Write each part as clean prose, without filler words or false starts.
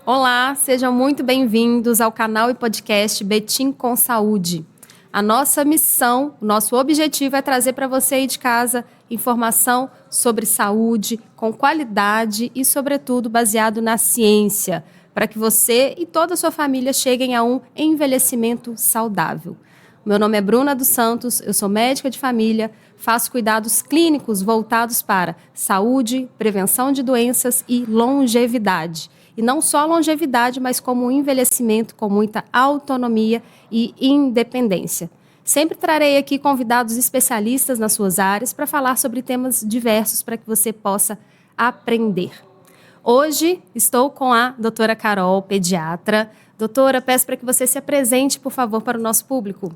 Olá, sejam muito bem-vindos ao canal e podcast Betim com Saúde. A nossa missão, o nosso objetivo é trazer para você aí de casa informação sobre saúde, com qualidade e, sobretudo, baseado na ciência, para que você e toda a sua família cheguem a um envelhecimento saudável. Meu nome é Bruna dos Santos, eu sou médica de família, faço cuidados clínicos voltados para saúde, prevenção de doenças e longevidade. E não só longevidade, mas como envelhecimento com muita autonomia e independência. Sempre trarei aqui convidados especialistas nas suas áreas para falar sobre temas diversos para que você possa aprender. Hoje estou com a doutora Carol, pediatra. Doutora, peço para que você se apresente, por favor, para o nosso público.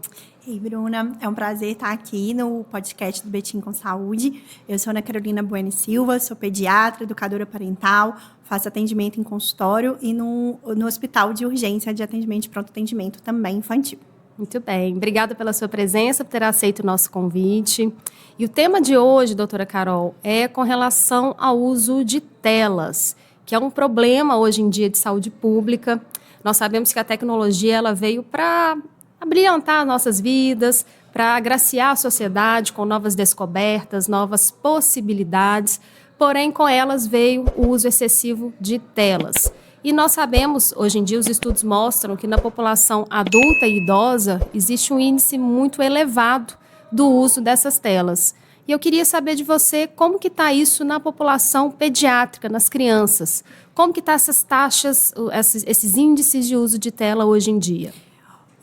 Ei, Bruna, é um prazer estar aqui no podcast do Betim com Saúde. Eu sou Ana Carolina Bueno Silva, sou pediatra, educadora parental, faço atendimento em consultório e no hospital de urgência de atendimento de pronto atendimento também infantil. Muito bem, obrigada pela sua presença, por ter aceito o nosso convite. E o tema de hoje, doutora Carol, é com relação ao uso de telas, que é um problema hoje em dia de saúde pública. Nós sabemos que a tecnologia ela veio para brilhantar nossas vidas, para agraciar a sociedade com novas descobertas, novas possibilidades, porém com elas veio o uso excessivo de telas. E nós sabemos, hoje em dia, os estudos mostram que na população adulta e idosa existe um índice muito elevado do uso dessas telas. E eu queria saber de você como que está isso na população pediátrica, nas crianças. Como que estão essas taxas, esses índices de uso de tela hoje em dia?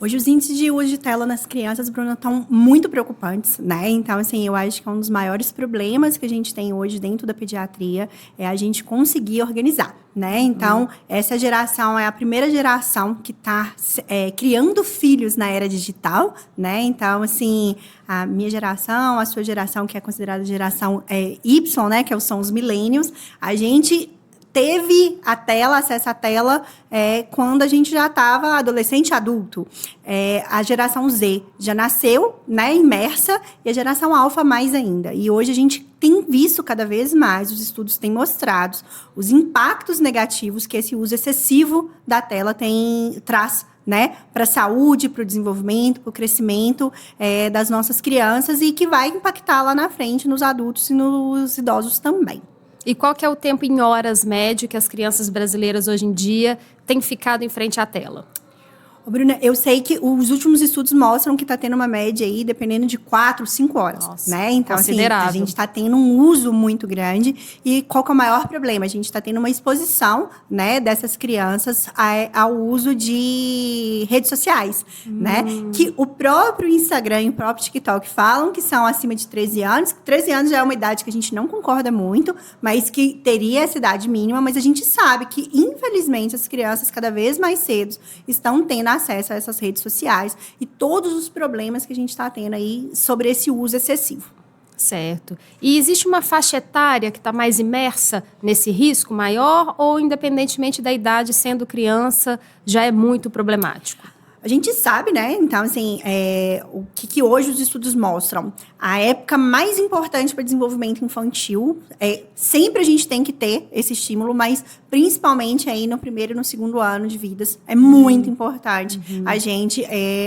Hoje os índices de uso de tela nas crianças, Bruna, estão muito preocupantes, né? Então, assim, eu acho que um dos maiores problemas que a gente tem hoje dentro da pediatria é a gente conseguir organizar, né? Então, essa geração é a primeira geração que está criando filhos na era digital, né? Então, assim, a minha geração, a sua geração, que é considerada a geração Y, né? Que são os millennials, a gente teve a tela, acesso à tela, quando a gente já estava adolescente adulto. A geração Z já nasceu, né, imersa, e a geração alfa mais ainda. E hoje a gente tem visto cada vez mais, os estudos têm mostrado os impactos negativos que esse uso excessivo da tela traz, né, para a saúde, para o desenvolvimento, para o crescimento das nossas crianças e que vai impactar lá na frente nos adultos e nos idosos também. E qual que é o tempo em horas médio que as crianças brasileiras hoje em dia têm ficado em frente à tela? Bruna, eu sei que os últimos estudos mostram que está tendo uma média aí, dependendo de 4, 5 horas. Nossa, né? Então, assim, considerável. a gente está tendo um uso muito grande. E qual que é o maior problema? A gente está tendo uma exposição, né, dessas crianças ao uso de redes sociais, né? Que o próprio Instagram e o próprio TikTok falam que são acima de 13 anos. 13 anos já é uma idade que a gente não concorda muito, mas que teria essa idade mínima. Mas a gente sabe que, infelizmente, as crianças cada vez mais cedo estão tendo acesso a essas redes sociais e todos os problemas que a gente está tendo aí sobre esse uso excessivo. Certo. E existe uma faixa etária que está mais imersa nesse risco maior ou, independentemente da idade, sendo criança, já é muito problemático? A gente sabe, né? Então, assim, o que hoje os estudos mostram? A época mais importante para desenvolvimento infantil, sempre a gente tem que ter esse estímulo, mas principalmente aí no primeiro e no segundo ano de vidas, é muito importante a gente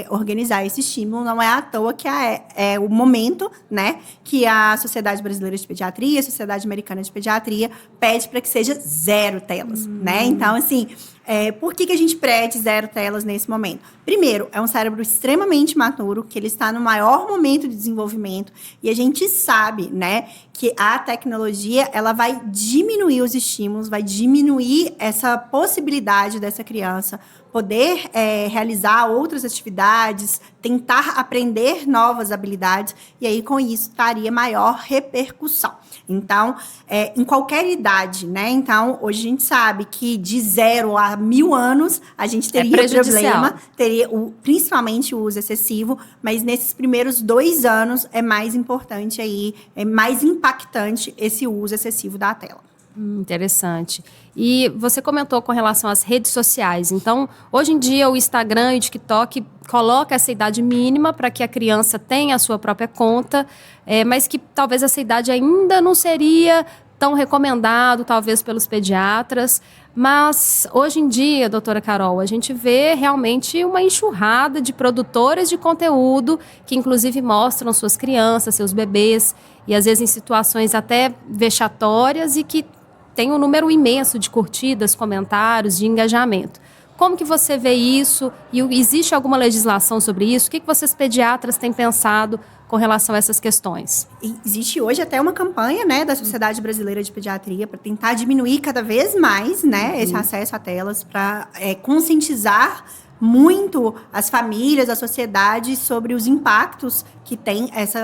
organizar esse estímulo. Não é à toa que é o momento, né, que a Sociedade Brasileira de Pediatria, a Sociedade Americana de Pediatria pede para que seja 0 telas, né? Então, assim, por que a gente pede 0 telas nesse momento? Primeiro, é um cérebro extremamente maturo, que ele está no maior momento de desenvolvimento, e a gente sabe, né, que a tecnologia ela vai diminuir os estímulos, vai diminuir essa possibilidade dessa criança poder realizar outras atividades, tentar aprender novas habilidades, e aí com isso traria maior repercussão. Então, em qualquer idade, né? Então, hoje a gente sabe que de 0 a 1000 anos a gente teria problema, teria principalmente o uso excessivo, mas nesses primeiros 2 anos é mais importante aí, é mais impactante esse uso excessivo da tela. Interessante. E você comentou com relação às redes sociais. Então, hoje em dia, o Instagram e o TikTok coloca essa idade mínima para que a criança tenha a sua própria conta, mas que talvez essa idade ainda não seria tão recomendado, talvez, pelos pediatras. Mas, hoje em dia, doutora Carol, a gente vê realmente uma enxurrada de produtores de conteúdo que, inclusive, mostram suas crianças, seus bebês, e às vezes em situações até vexatórias e que tem um número imenso de curtidas, comentários, de engajamento. Como que você vê isso? E existe alguma legislação sobre isso? O que vocês pediatras têm pensado com relação a essas questões? Existe hoje até uma campanha, né, da Sociedade Brasileira de Pediatria para tentar diminuir cada vez mais, né, esse acesso a telas, para conscientizar muito as famílias, a sociedade sobre os impactos que tem esse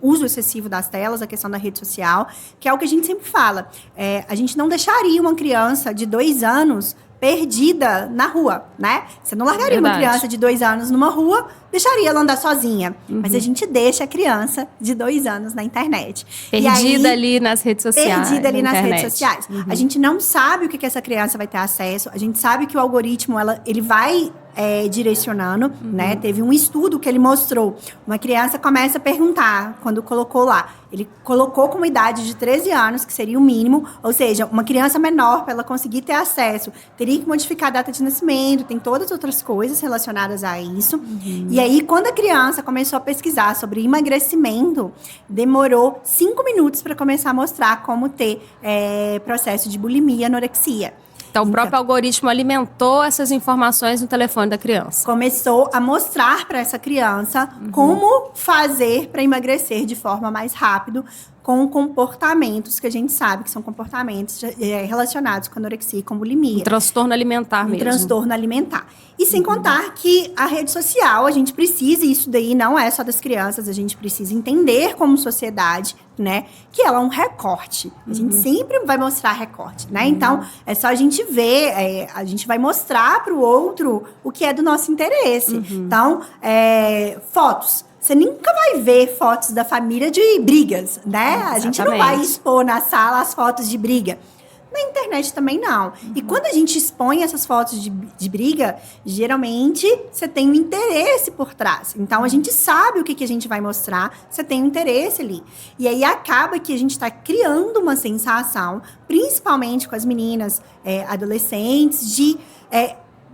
uso excessivo das telas, a questão da rede social, que é o que a gente sempre fala. A gente não deixaria uma criança de 2 anos perdida na rua, né? Você não largaria uma criança de 2 anos numa rua, deixaria ela andar sozinha. Mas a gente deixa a criança de 2 anos na internet. Perdida ali nas redes sociais. Perdida ali nas redes sociais. A gente não sabe o que essa criança vai ter acesso. A gente sabe que o algoritmo, ele vai direcionando, né? Teve um estudo que ele mostrou. Uma criança começa a perguntar, quando colocou lá. Ele colocou como idade de 13 anos, que seria o mínimo. Ou seja, uma criança menor, para ela conseguir ter acesso, teria que modificar a data de nascimento, tem todas as outras coisas relacionadas a isso. E aí, quando a criança começou a pesquisar sobre emagrecimento, demorou 5 minutos para começar a mostrar como ter processo de bulimia e anorexia. Então, o próprio algoritmo alimentou essas informações no telefone da criança. Começou a mostrar para essa criança como fazer para emagrecer de forma mais rápida, com comportamentos que a gente sabe que são comportamentos relacionados com anorexia e com bulimia. Um transtorno alimentar mesmo. Um transtorno alimentar. E sem contar que a rede social, a gente precisa, e isso daí não é só das crianças, a gente precisa entender como sociedade, né, que ela é um recorte. A gente sempre vai mostrar recorte, né? Então, é só a gente ver, a gente vai mostrar para o outro o que é do nosso interesse. Então, fotos. Você nunca vai ver fotos da família de brigas, né? Exatamente. A gente não vai expor na sala as fotos de briga. Na internet também não. E quando a gente expõe essas fotos de briga, geralmente você tem um interesse por trás. Então, a gente sabe o que a gente vai mostrar, você tem um interesse ali. E aí, acaba que a gente está criando uma sensação, principalmente com as meninas adolescentes,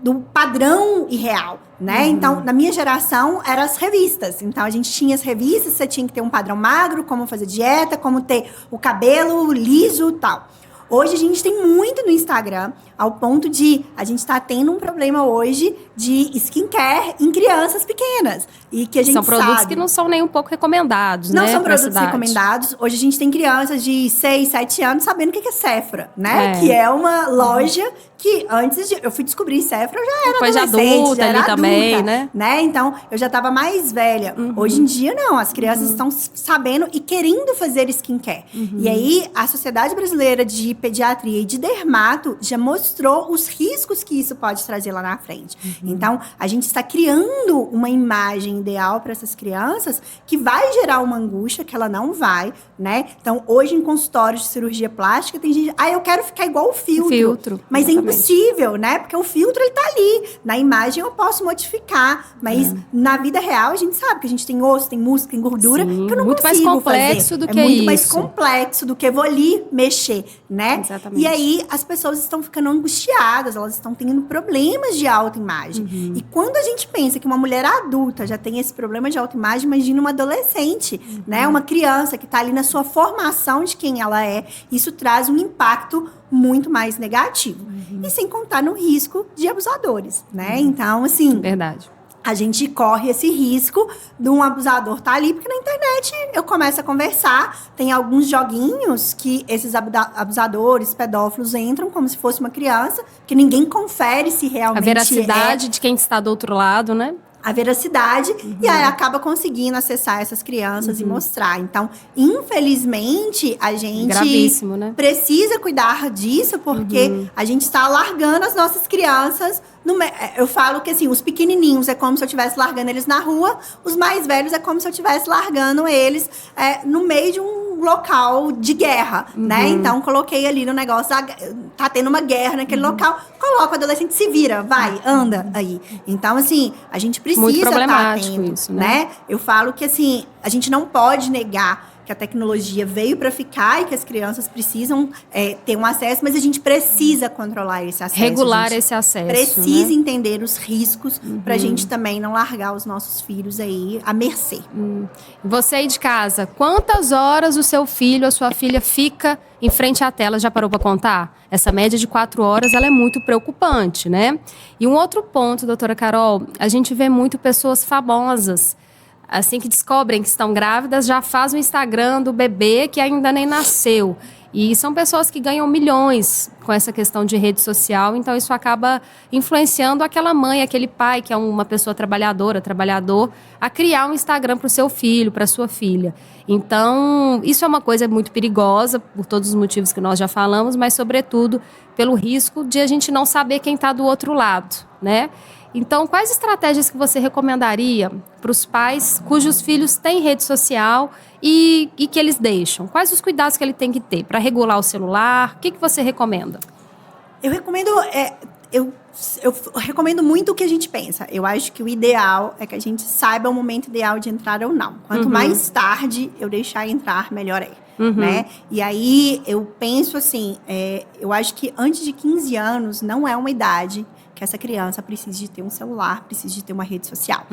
do padrão irreal, né? Então, na minha geração, eram as revistas. Então, a gente tinha as revistas, você tinha que ter um padrão magro, como fazer dieta, como ter o cabelo liso e tal. Hoje, a gente tem muito no Instagram, ao ponto de a gente está tendo um problema hoje de skincare em crianças pequenas. E que a gente são produtos que não são nem um pouco recomendados, não né? São produtos recomendados. Hoje a gente tem crianças de 6, 7 anos sabendo o que é Sephora, né? Que é uma loja que antes eu fui descobrir Sephora, eu já era depois adolescente, adulta, já era ali adulta, também, né? Então, eu já estava mais velha. Hoje em dia, não. As crianças estão sabendo e querendo fazer skincare. E aí, a Sociedade Brasileira de Pediatria e de Dermato já mostrou os riscos que isso pode trazer lá na frente. Então, a gente está criando uma imagem ideal para essas crianças que vai gerar uma angústia, que ela não vai, né? Então, hoje em consultórios de cirurgia plástica, tem gente... eu quero ficar igual o filtro. Mas exatamente. É impossível, né? Porque o filtro, ele tá ali. Na imagem, eu posso modificar. Mas na vida real, a gente sabe que a gente tem osso, tem músculo, tem gordura, que eu não muito consigo mais complexo fazer. Do que muito isso. mais complexo do que eu vou ali mexer, né? Exatamente. E aí, as pessoas estão ficando angustiadas, elas estão tendo problemas de autoimagem. E quando a gente pensa que uma mulher adulta já tem esse problema de autoimagem, imagina uma adolescente, né? Uma criança que está ali na sua formação de quem ela é. Isso traz um impacto muito mais negativo. E sem contar no risco de abusadores, né? Então, assim... Verdade. A gente corre esse risco de um abusador estar ali, porque na internet eu começo a conversar, tem alguns joguinhos que esses abusadores, pedófilos entram como se fosse uma criança, que ninguém confere se realmente a veracidade de quem está do outro lado, né? A veracidade, e aí acaba conseguindo acessar essas crianças e mostrar. Então, infelizmente, a gente gravíssimo, né? Precisa cuidar disso, porque a gente está largando as nossas crianças. Eu falo que, assim, os pequenininhos é como se eu estivesse largando eles na rua, os mais velhos é como se eu estivesse largando eles no meio de um local de guerra, né? Então, coloquei ali no negócio, tá tendo uma guerra naquele local, coloca o adolescente, se vira, vai, anda aí. Então, assim, a gente precisa muito problemático estar atento, isso, né? Eu falo que, assim, a gente não pode negar que a tecnologia veio para ficar e que as crianças precisam ter um acesso, mas a gente precisa controlar esse acesso. Regular esse acesso. Precisa né? entender os riscos para a gente também não largar os nossos filhos aí à mercê. Você aí de casa, quantas horas o seu filho, a sua filha fica em frente à tela? Já parou para contar? Essa média de 4 horas, ela é muito preocupante, né? E um outro ponto, doutora Carol, a gente vê muito pessoas famosas, assim que descobrem que estão grávidas, já fazem o Instagram do bebê que ainda nem nasceu. E são pessoas que ganham milhões com essa questão de rede social, então isso acaba influenciando aquela mãe, aquele pai, que é uma pessoa trabalhador, a criar um Instagram para o seu filho, para a sua filha. Então, isso é uma coisa muito perigosa, por todos os motivos que nós já falamos, mas, sobretudo, pelo risco de a gente não saber quem está do outro lado, né? Então, quais estratégias que você recomendaria para os pais cujos filhos têm rede social e que eles deixam? Quais os cuidados que ele tem que ter para regular o celular? O que você recomenda? Eu recomendo... Eu recomendo muito o que a gente pensa. Eu acho que o ideal é que a gente saiba o momento ideal de entrar ou não. Quanto mais tarde eu deixar entrar, melhor é. Né? E aí, eu penso assim, eu acho que antes de 15 anos não é uma idade que essa criança precisa de ter um celular, precisa de ter uma rede social.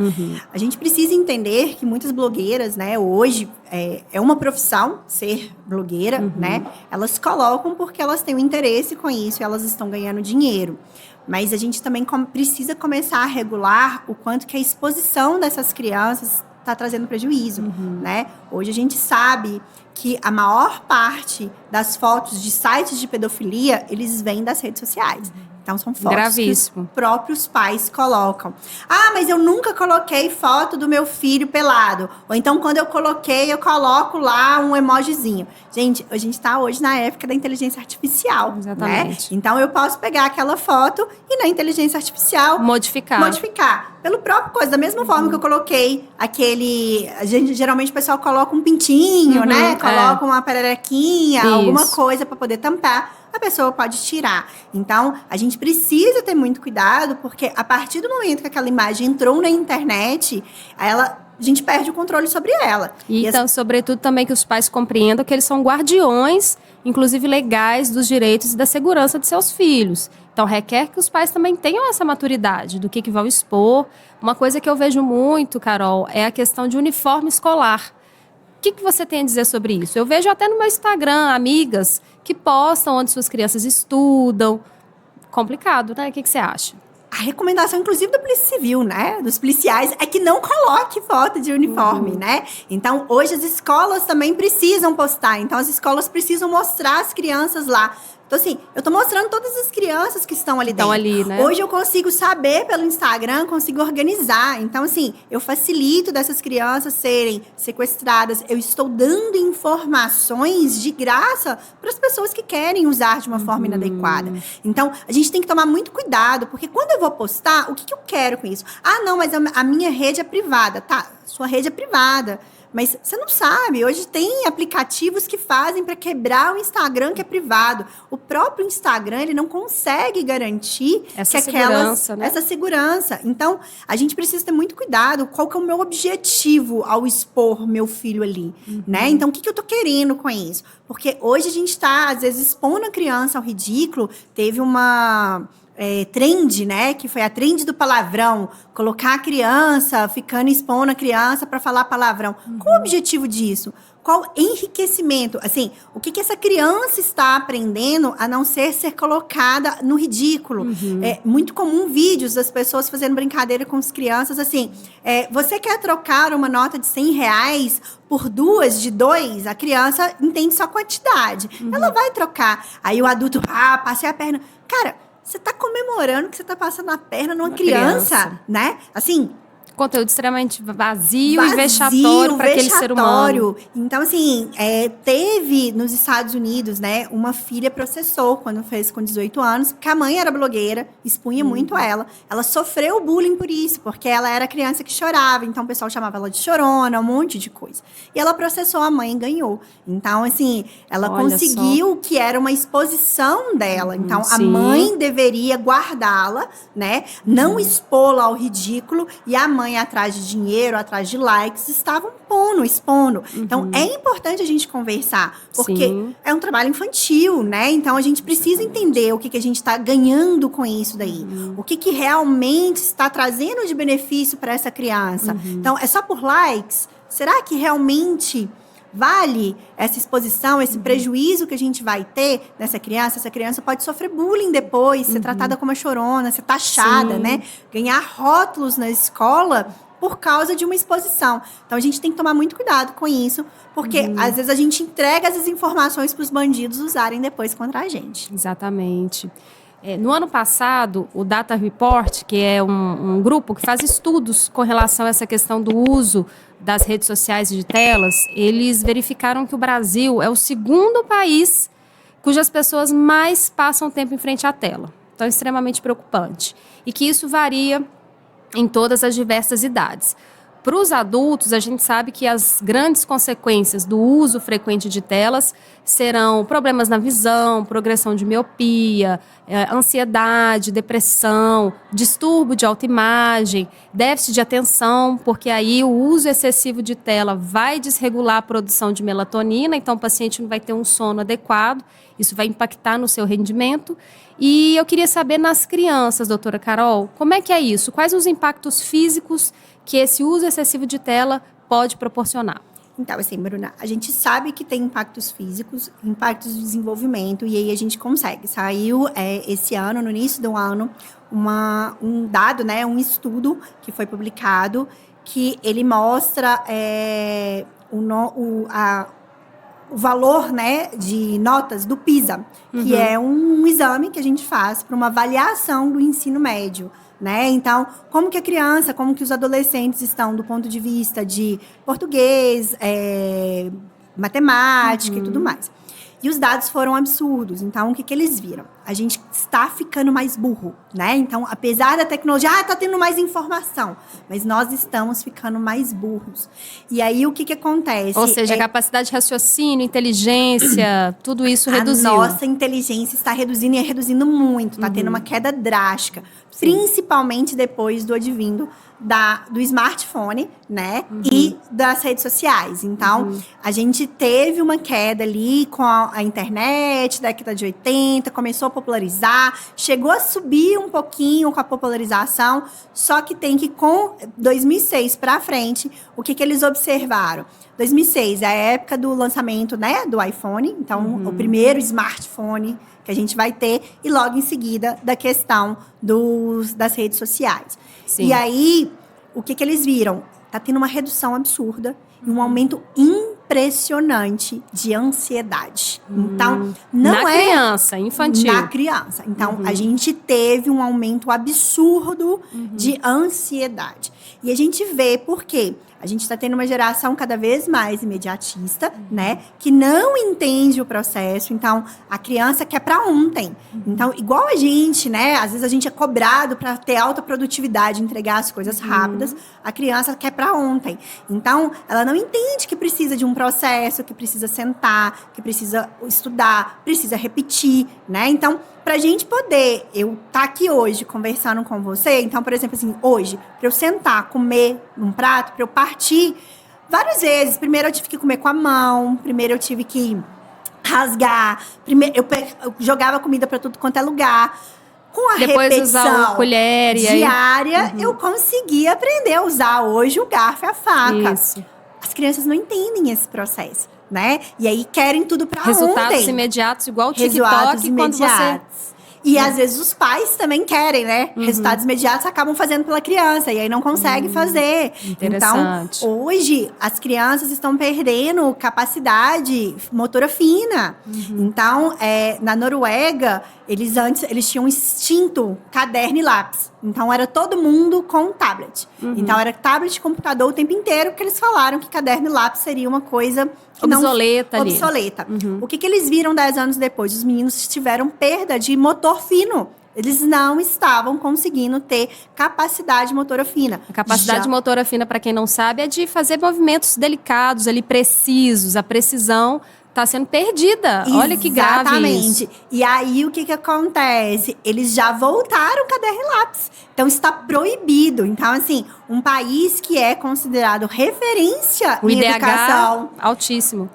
A gente precisa entender que muitas blogueiras, né, hoje, é uma profissão ser blogueira, né? Elas colocam porque elas têm um interesse com isso e elas estão ganhando dinheiro. Mas a gente também precisa começar a regular o quanto que a exposição dessas crianças está trazendo prejuízo, né? Hoje a gente sabe que a maior parte das fotos de sites de pedofilia, eles vêm das redes sociais. Então, são fotos Gravíssimo. que os próprios pais colocam. Ah, mas eu nunca coloquei foto do meu filho pelado. Ou então, quando eu coloquei, eu coloco lá um emojizinho. Gente, a gente está hoje na época da inteligência artificial. Exatamente. Né? Então, eu posso pegar aquela foto e na inteligência artificial... Modificar. Pelo próprio coisa. Da mesma forma que eu coloquei aquele... Geralmente, o pessoal coloca um pintinho, né? Coloca uma pererequinha, alguma coisa para poder tampar. A pessoa pode tirar. Então, a gente precisa ter muito cuidado, porque a partir do momento que aquela imagem entrou na internet, a gente perde o controle sobre ela. E então, sobretudo, também que os pais compreendam que eles são guardiões, inclusive legais, dos direitos e da segurança de seus filhos. Então, requer que os pais também tenham essa maturidade do que vão expor. Uma coisa que eu vejo muito, Carol, é a questão de uniforme escolar. O que você tem a dizer sobre isso? Eu vejo até no meu Instagram amigas que postam onde suas crianças estudam. Complicado, né? O que você acha? A recomendação, inclusive, da Polícia Civil, né? Dos policiais, é que não coloque foto de uniforme, né? Então, hoje as escolas também precisam postar. Então, as escolas precisam mostrar as crianças lá. Então, assim, eu tô mostrando todas as crianças que estão ali dentro. Ali, né? Hoje eu consigo saber pelo Instagram, consigo organizar. Então, assim, eu facilito dessas crianças serem sequestradas. Eu estou dando informações de graça para as pessoas que querem usar de uma forma inadequada. Então, a gente tem que tomar muito cuidado, porque quando eu vou postar, o que eu quero com isso? Ah, não, mas a minha rede é privada. Tá, sua rede é privada. Mas você não sabe, hoje tem aplicativos que fazem para quebrar o Instagram que é privado. O próprio Instagram, ele não consegue garantir essa segurança, né? Essa segurança. Então, a gente precisa ter muito cuidado. Qual que é o meu objetivo ao expor meu filho ali, né? Então, o que eu tô querendo com isso? Porque hoje a gente está, às vezes, expondo a criança ao ridículo. Teve uma... trend, né? Que foi a trend do palavrão. Colocar a criança, expondo a criança para falar palavrão. Qual o objetivo disso? Qual enriquecimento? Assim, o que essa criança está aprendendo a não ser colocada no ridículo? É muito comum vídeos das pessoas fazendo brincadeira com as crianças, assim, você quer trocar uma nota de R$100 por 2 de 2? A criança entende só quantidade. Ela vai trocar. Aí o adulto, passei a perna. Cara, você está comemorando que você está passando a perna numa criança, né? Assim... Conteúdo extremamente vazio e vexatório para aquele ser humano. Então, assim, teve nos Estados Unidos, né, uma filha processou quando fez com 18 anos, porque a mãe era blogueira, expunha muito ela. Ela sofreu bullying por isso, porque ela era criança que chorava, então o pessoal chamava ela de chorona, um monte de coisa. E ela processou a mãe e ganhou. Então, assim, ela conseguiu que era uma exposição dela. Então, a mãe deveria guardá-la, né, não expô-la ao ridículo, e a mãe mãe atrás de dinheiro, atrás de likes, estavam expondo. Então, é importante a gente conversar, porque Sim. é um trabalho infantil, né? Então, a gente precisa entender o que a gente está ganhando com isso daí. O que realmente está trazendo de benefício para essa criança. Então, é só por likes? Será que realmente vale essa exposição, esse prejuízo que a gente vai ter nessa criança? Essa criança pode sofrer bullying depois, ser tratada como uma chorona, ser taxada, né? Ganhar rótulos na escola por causa de uma exposição. Então, a gente tem que tomar muito cuidado com isso, porque às vezes a gente entrega essas informações para os bandidos usarem depois contra a gente. Exatamente. No ano passado, o Data Report, que é um grupo que faz estudos com relação a essa questão do uso das redes sociais e de telas, eles verificaram que o Brasil é o segundo país cujas pessoas mais passam tempo em frente à tela. Então, é extremamente preocupante. E que isso varia em todas as diversas idades. Para os adultos, a gente sabe que as grandes consequências do uso frequente de telas serão problemas na visão, progressão de miopia, ansiedade, depressão, distúrbio de autoimagem, déficit de atenção, porque aí o uso excessivo de tela vai desregular a produção de melatonina, então o paciente não vai ter um sono adequado, isso vai impactar no seu rendimento. E eu queria saber nas crianças, doutora Carol, como é que é isso? Quais os impactos físicos que esse uso excessivo de tela pode proporcionar? Então, assim, Bruna, a gente sabe que tem impactos físicos, impactos de desenvolvimento, e aí a gente consegue. Saiu esse ano, no início do ano, um dado, né, um estudo que foi publicado, que ele mostra o valor, né, de notas do PISA, que é um exame que a gente faz para uma avaliação do ensino médio, né? Então, como que a criança, como que os adolescentes estão do ponto de vista de português, matemática e tudo mais. E os dados foram absurdos. Então, o que eles viram? A gente está ficando mais burro, né? Então, apesar da tecnologia, está tendo mais informação, mas nós estamos ficando mais burros. E aí, o que acontece? Ou seja, a capacidade de raciocínio, inteligência, tudo isso reduziu. A nossa inteligência está reduzindo e é reduzindo muito. Está tendo uma queda drástica. Sim. Principalmente depois do advindo do smartphone, né? E das redes sociais. Então, a gente teve uma queda ali com a internet, década de 80, começou a popularizar, chegou a subir um pouquinho com a popularização, só que tem que, com 2006 para frente, o que eles observaram? 2006 é a época do lançamento, né, do iPhone, então, o primeiro smartphone que a gente vai ter, e logo em seguida da questão das redes sociais. Sim. E aí, o que eles viram? Tá tendo uma redução absurda e um aumento impressionante de ansiedade. Então, não na criança, infantil. Na criança. Então, a gente teve um aumento absurdo de ansiedade. E a gente vê por quê? A gente está tendo uma geração cada vez mais imediatista, né? Que não entende o processo. Então, a criança quer para ontem. Então, igual a gente, né? Às vezes a gente é cobrado para ter alta produtividade, entregar as coisas rápidas. A criança quer para ontem. Então, ela não entende que precisa de um processo, que precisa sentar, que precisa estudar, precisa repetir, né? Então, pra gente poder, eu tá aqui hoje conversando com você, então, por exemplo, assim, hoje, pra eu sentar, comer num prato, pra eu partir, várias vezes, primeiro eu tive que comer com a mão, primeiro eu tive que rasgar, primeiro eu jogava comida pra tudo quanto é lugar. Com a depois repetição usar o colher e diária, eu consegui aprender a usar hoje o garfo e a faca. Isso. As crianças não entendem esse processo, né? E aí querem tudo pra resultados ontem. Imediatos, igual o Resultados TikTok, quando você... E às vezes os pais também querem, né? Resultados imediatos acabam fazendo pela criança e aí não consegue fazer. Então, hoje, as crianças estão perdendo capacidade motora fina. Então, na Noruega, eles tinham extinto caderno e lápis. Então, era todo mundo com tablet. Então, era tablet e computador o tempo inteiro, porque eles falaram que caderno e lápis seria uma coisa obsoleta. O que eles viram 10 anos depois? Os meninos tiveram perda de motor fino. Eles não estavam conseguindo ter capacidade motora fina. A capacidade motora fina, para quem não sabe, é de fazer movimentos delicados, ali precisos. A precisão tá sendo perdida. Olha que grave Exatamente. isso. E aí, o que acontece? Eles já voltaram o caderno e lápis. Então, está proibido. Então, assim, um país que é considerado referência O em IDH educação... altíssimo.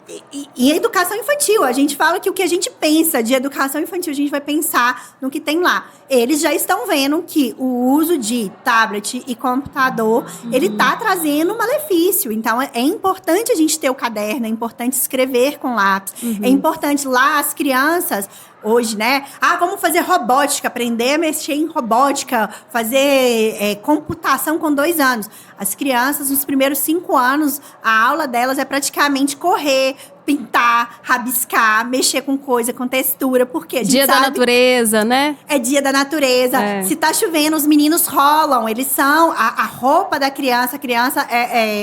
E educação infantil, a gente fala que o que a gente pensa de educação infantil, a gente vai pensar no que tem lá. Eles já estão vendo que o uso de tablet e computador, ele tá trazendo um malefício. Então, é importante a gente ter o caderno, é importante escrever com lápis. É importante lá as crianças... Hoje, né? Vamos fazer robótica, aprender a mexer em robótica, fazer computação com 2 anos. As crianças, nos primeiros 5 anos, a aula delas é praticamente correr, pintar, rabiscar, mexer com coisa, com textura, porque a gente Dia da sabe natureza, né? é dia da natureza. É. Se tá chovendo, os meninos rolam. Eles são a roupa da criança. A criança,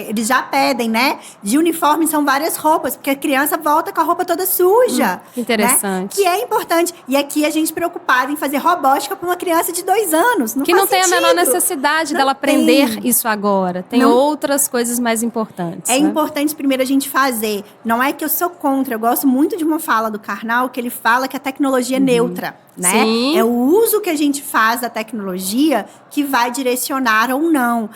eles já pedem, né? De uniforme são várias roupas, porque a criança volta com a roupa toda suja. Interessante. Né? Que é importante. E aqui a gente preocupado em fazer robótica para uma criança de 2 anos. Que não tem a menor sentido. necessidade Não dela aprender tem. isso agora. Tem Não. outras coisas mais importantes. É né? importante primeiro a gente fazer. Não é que eu sou contra. Eu gosto muito de uma fala do Karnal, que ele fala que a tecnologia é neutra. Né? Sim. É o uso que a gente faz da tecnologia que vai direcionar ou não.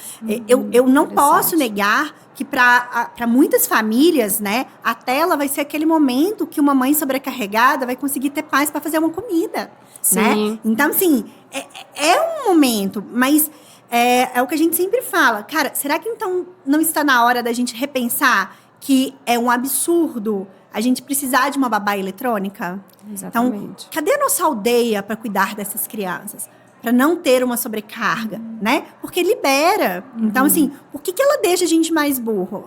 Eu não posso negar que para muitas famílias, né, a tela vai ser aquele momento que uma mãe sobrecarregada vai conseguir ter paz para fazer uma comida. Sim. Né? Então, assim, é um momento, mas é o que a gente sempre fala. Cara, será que então não está na hora da gente repensar que é um absurdo a gente precisar de uma babá eletrônica? Exatamente. Então, cadê a nossa aldeia para cuidar dessas crianças? Para não ter uma sobrecarga, né? Porque libera. Então, assim, por que ela deixa a gente mais burro?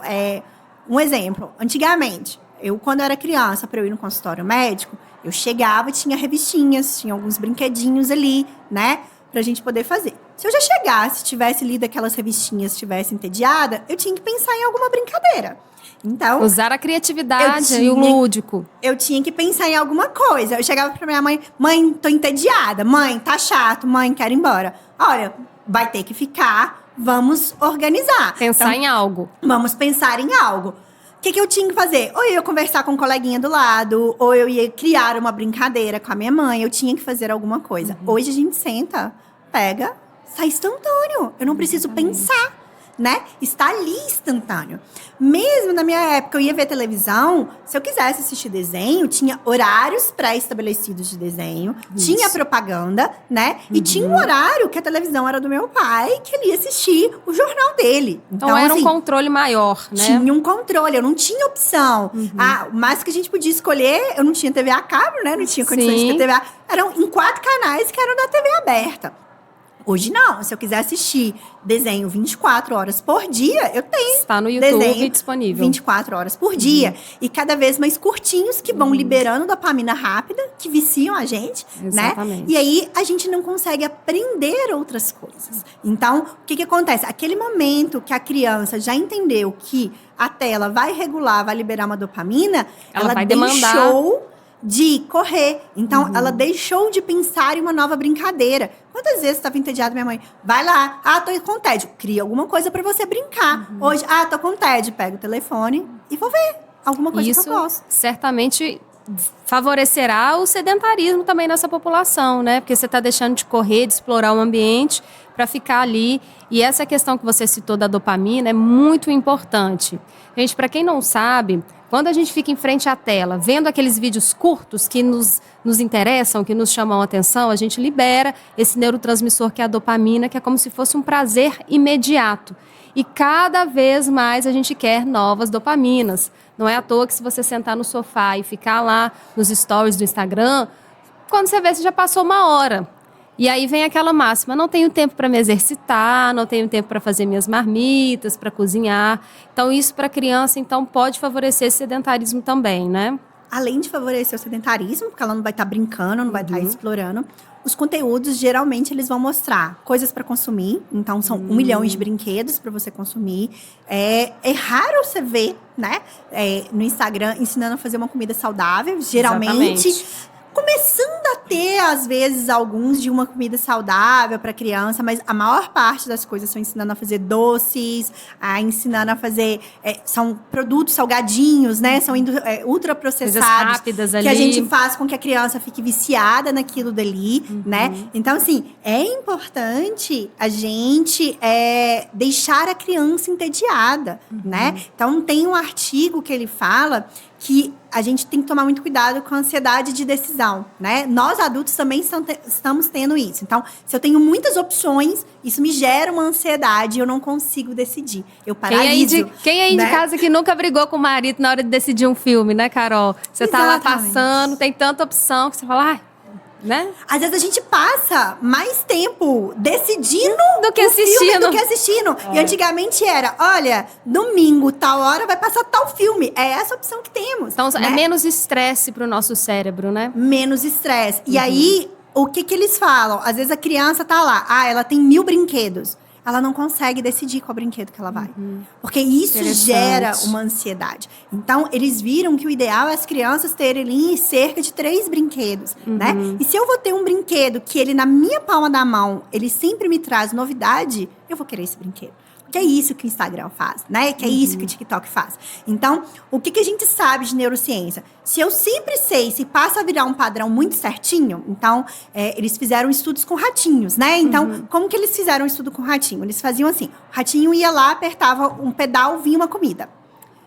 Um exemplo. Antigamente, quando eu era criança, para eu ir no consultório médico, eu chegava, tinha revistinhas, tinha alguns brinquedinhos ali, né? Pra gente poder fazer. Se eu já chegasse, tivesse lido aquelas revistinhas, estivesse entediada, eu tinha que pensar em alguma brincadeira. Então, usar a criatividade e o lúdico. Eu tinha que pensar em alguma coisa. Eu chegava pra minha mãe, mãe, tô entediada. Mãe, tá chato. Mãe, quero ir embora. Olha, vai ter que ficar. Vamos organizar. Pensar em algo. Vamos pensar em algo. O que eu tinha que fazer? Ou eu ia conversar com um coleguinha do lado, ou eu ia criar uma brincadeira com a minha mãe. Eu tinha que fazer alguma coisa. Hoje a gente senta, pega, sai instantâneo. Eu não preciso pensar. Né? Está ali instantâneo. Mesmo na minha época, eu ia ver televisão, se eu quisesse assistir desenho, tinha horários pré-estabelecidos de desenho, tinha propaganda, né? E tinha um horário que a televisão era do meu pai, que ele ia assistir o jornal dele. Então era um controle maior, né? Tinha um controle, eu não tinha opção. O mais que a gente podia escolher, eu não tinha TV a cabo, né? Não tinha condições de ter TV a... Eram em 4 canais que eram da TV aberta. Hoje não, se eu quiser assistir desenho 24 horas por dia, eu tenho. Está no YouTube desenho disponível. 24 horas por dia. E cada vez mais curtinhos, que vão liberando dopamina rápida, que viciam a gente, Exatamente. né? E aí a gente não consegue aprender outras coisas. Então, o que acontece? Aquele momento que a criança já entendeu que a tela vai regular, vai liberar uma dopamina, ela vai deixou de correr. Então, ela deixou de pensar em uma nova brincadeira. Quantas vezes estava entediada minha mãe? Vai lá. Tô com tédio. Cria alguma coisa para você brincar. Hoje, tô com tédio. Pega o telefone e vou ver alguma coisa Isso que eu gosto. certamente favorecerá o sedentarismo também nessa população, né? Porque você está deixando de correr, de explorar o ambiente para ficar ali. E essa questão que você citou da dopamina é muito importante. Gente, para quem não sabe, quando a gente fica em frente à tela, vendo aqueles vídeos curtos que nos interessam, que nos chamam a atenção, a gente libera esse neurotransmissor que é a dopamina, que é como se fosse um prazer imediato. E cada vez mais a gente quer novas dopaminas. Não é à toa que se você sentar no sofá e ficar lá nos stories do Instagram, quando você vê, você já passou 1 hora. E aí vem aquela máxima, não tenho tempo para me exercitar, não tenho tempo para fazer minhas marmitas, para cozinhar. Então isso para criança então pode favorecer esse sedentarismo também, né? Além de favorecer o sedentarismo, porque ela não vai estar brincando, não vai estar explorando, os conteúdos geralmente eles vão mostrar coisas para consumir. Então são 1 milhão de brinquedos para você consumir. É raro você ver, né, no Instagram ensinando a fazer uma comida saudável. Geralmente começando a ter, às vezes, alguns de uma comida saudável para criança, mas a maior parte das coisas estão ensinando a fazer doces, ensinando a fazer... são produtos salgadinhos, né? São ultraprocessados. Coisas rápidas ali. Que a gente faz com que a criança fique viciada naquilo dali, né? Então, assim, é importante a gente deixar a criança entediada, né? Então, tem um artigo que ele fala que a gente tem que tomar muito cuidado com a ansiedade de decisão, né? Nós, adultos, também estamos tendo isso. Então, se eu tenho muitas opções, isso me gera uma ansiedade, eu não consigo decidir. Eu paraliso. Quem aí de casa que nunca brigou com o marido na hora de decidir um filme, né, Carol? Você tá lá passando, tem tanta opção que você fala, né? Às vezes a gente passa mais tempo decidindo do que assistindo. E antigamente era, olha, domingo, tal hora, vai passar tal filme. É essa a opção que temos. Então, né? É menos estresse pro nosso cérebro, né? Menos estresse. E aí, o que eles falam? Às vezes a criança tá lá, ela tem 1000 brinquedos. Ela não consegue decidir qual brinquedo que ela vai. Porque isso gera uma ansiedade. Então, eles viram que o ideal é as crianças terem ali cerca de 3 brinquedos, né? E se eu vou ter um brinquedo que ele, na minha palma da mão, ele sempre me traz novidade, eu vou querer esse brinquedo. Que é isso que o Instagram faz, né? Que é isso que o TikTok faz. Então, o que a gente sabe de neurociência? Se eu sempre sei, se passa a virar um padrão muito certinho, então, eles fizeram estudos com ratinhos, né? Então, como que eles fizeram um estudo com ratinho? Eles faziam assim, o ratinho ia lá, apertava um pedal, vinha uma comida.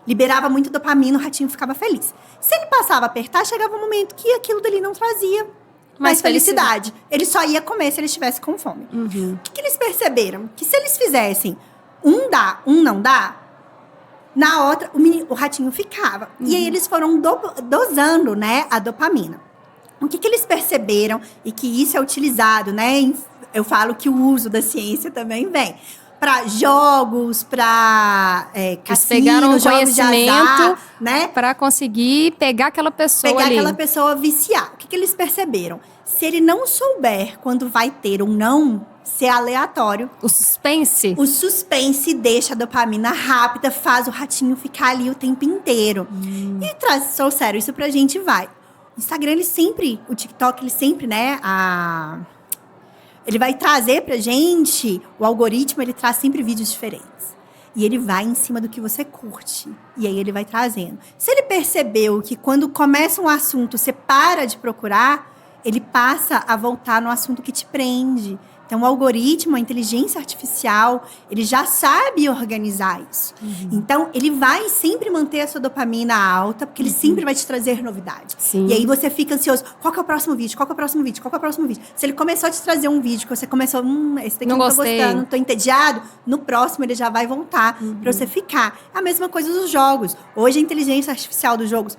Liberava muito dopamina, o ratinho ficava feliz. Se ele passava a apertar, chegava um momento que aquilo dali não trazia mais felicidade. Ele só ia comer se ele estivesse com fome. O que eles perceberam? Que se eles fizessem um dá, um não dá, na outra, o ratinho ficava. E aí eles foram dosando, né, a dopamina. O que eles perceberam, e que isso é utilizado, né, eu falo que o uso da ciência também vem para jogos, para cassino, jogos de azar, né? Para conseguir pegar aquela pessoa ali. Aquela pessoa viciar. O que eles perceberam? Se ele não souber quando vai ter ou não, ser aleatório. O suspense? O suspense deixa a dopamina rápida, faz o ratinho ficar ali o tempo inteiro. E trouxeram isso pra gente, vai. O Instagram, o TikTok, ele sempre, né, ele vai trazer pra gente, o algoritmo, ele traz sempre vídeos diferentes. E ele vai em cima do que você curte. E aí ele vai trazendo. Se ele percebeu que quando começa um assunto, você para de procurar, ele passa a voltar no assunto que te prende. Então, o algoritmo, a inteligência artificial, ele já sabe organizar isso. Então, ele vai sempre manter a sua dopamina alta, porque ele sempre vai te trazer novidade. Sim. E aí você fica ansioso. Qual que é o próximo vídeo? Qual que é o próximo vídeo? Qual que é o próximo vídeo? Se ele começou a te trazer um vídeo que você começou, esse daqui não tô gostando, tô entediado, no próximo ele já vai voltar pra você ficar. A mesma coisa dos jogos. Hoje, a inteligência artificial dos jogos,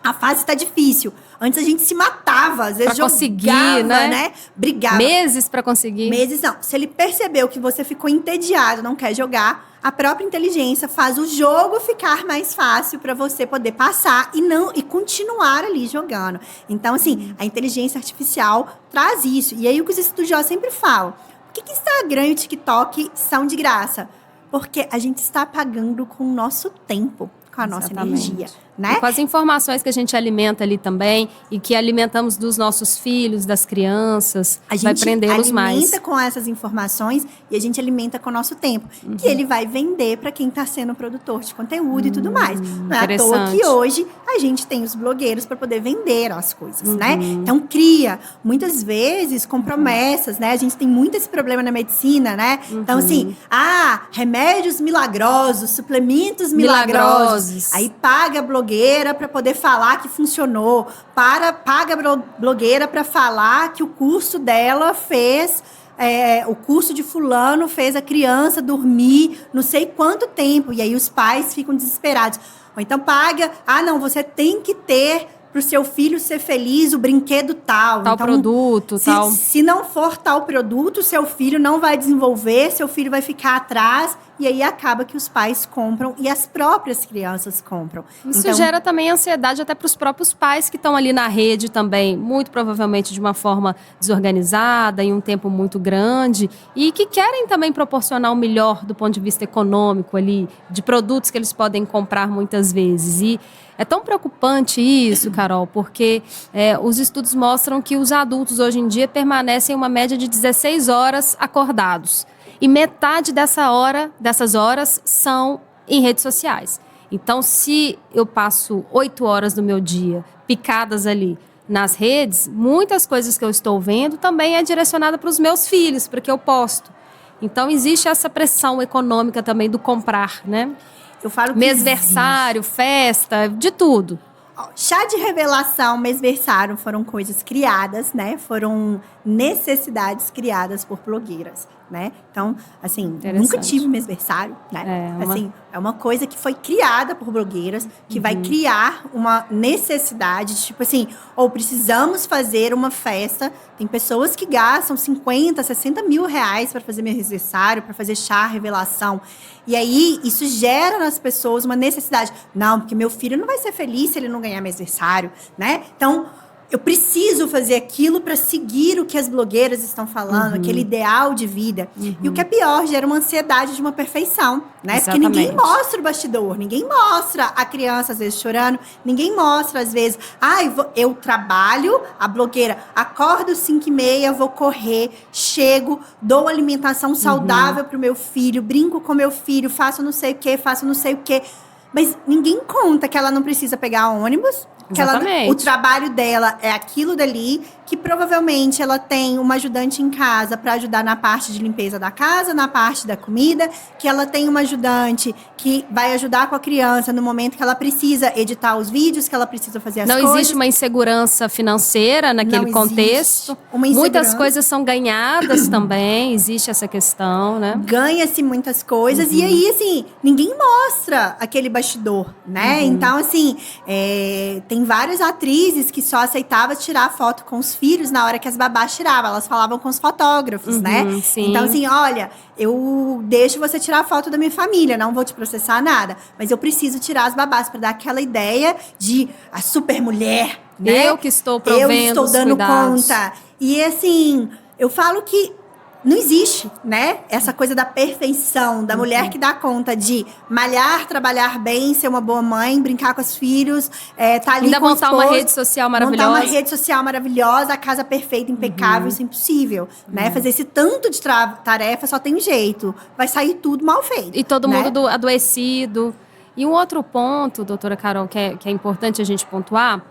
a fase tá difícil. Antes a gente se matava, às vezes pra conseguir, jogava, né? Brigava. Meses pra conseguir. Meses não. Se ele percebeu que você ficou entediado, não quer jogar, a própria inteligência faz o jogo ficar mais fácil para você poder passar e continuar ali jogando. Então, assim, a inteligência artificial traz isso. E aí o que os estudiosos sempre falam, por que Instagram e o TikTok são de graça? Porque a gente está pagando com o nosso tempo, com a nossa energia, né? E com as informações que a gente alimenta ali também e que alimentamos dos nossos filhos, das crianças, vai prendê-los mais. A gente alimenta com essas informações e a gente alimenta com o nosso tempo, que ele vai vender para quem está sendo produtor de conteúdo e tudo mais. Não é à toa que hoje a gente tem os blogueiros para poder vender as coisas, né? Então cria, muitas vezes com promessas, né? A gente tem muito esse problema na medicina, né? Então assim, remédios milagrosos, suplementos milagrosos. Aí paga a blogueira para poder falar que funcionou. Paga a blogueira para falar que o curso dela fez... o curso de fulano fez a criança dormir não sei quanto tempo. E aí os pais ficam desesperados. Ou então paga... não, você tem que ter... para o seu filho ser feliz, o brinquedo tal. Tal então, produto, tal. Se não for tal produto, seu filho não vai desenvolver, seu filho vai ficar atrás. E aí acaba que os pais compram e as próprias crianças compram. Isso gera também ansiedade até para os próprios pais que estão ali na rede também, muito provavelmente de uma forma desorganizada, em um tempo muito grande, e que querem também proporcionar o melhor do ponto de vista econômico ali, de produtos que eles podem comprar muitas vezes. E É tão preocupante isso, Carol, porque os estudos mostram que os adultos hoje em dia permanecem uma média de 16 horas acordados. E metade dessas horas são em redes sociais. Então, se eu passo 8 horas do meu dia picadas ali nas redes, muitas coisas que eu estou vendo também é direcionada para os meus filhos, porque eu posto. Então, existe essa pressão econômica também do comprar, né? Eu falo que mêsversário, festa, de tudo. Chá de revelação, mêsversário foram coisas criadas, né? Foram necessidades criadas por blogueiras, né? Então, assim, nunca tive mêsversário, né? Assim, é uma coisa que foi criada por blogueiras, que vai criar uma necessidade, tipo assim, ou precisamos fazer uma festa. Tem pessoas que gastam 50, 60 mil reais para fazer mêsversário, para fazer chá, revelação. E aí, isso gera nas pessoas uma necessidade. Não, porque meu filho não vai ser feliz se ele não ganhar mêsversário, né? Então, eu preciso fazer aquilo para seguir o que as blogueiras estão falando, aquele ideal de vida. E o que é pior, gera uma ansiedade de uma perfeição, né? Exatamente. Porque ninguém mostra o bastidor, ninguém mostra a criança, às vezes, chorando, ninguém mostra, às vezes, eu trabalho, a blogueira, acordo 5h30, vou correr, chego, dou alimentação saudável pro meu filho, brinco com meu filho, faço não sei o quê, faço não sei o quê. Mas ninguém conta que ela não precisa pegar ônibus, que o trabalho dela é aquilo dali, que provavelmente ela tem uma ajudante em casa para ajudar na parte de limpeza da casa, na parte da comida, que ela tem uma ajudante que vai ajudar com a criança no momento que ela precisa editar os vídeos, que ela precisa fazer as coisas. Não existe uma insegurança financeira naquele contexto. Muitas coisas são ganhadas também, existe essa questão, né? Ganha-se muitas coisas e aí, assim, ninguém mostra aquele bastidor, né? Então, assim, tem várias atrizes que só aceitavam tirar foto com os filhos na hora que as babás tiravam. Elas falavam com os fotógrafos, né? Sim. Então, assim, olha, eu deixo você tirar foto da minha família, não vou te processar nada, mas eu preciso tirar as babás para dar aquela ideia de a super mulher, né? Eu que estou provendo eu estou dando cuidados. conta. E, assim, eu falo que não existe, né? Essa coisa da perfeição, da mulher que dá conta de malhar, trabalhar bem, ser uma boa mãe, brincar com os filhos, tá ali ainda com montar uma rede social maravilhosa. Montar uma rede social maravilhosa, a casa perfeita, impecável, isso é impossível, né? Fazer esse tanto de tarefa só tem um jeito. Vai sair tudo mal feito. E todo né? mundo adoecido. E um outro ponto, doutora Carol, que é importante a gente pontuar,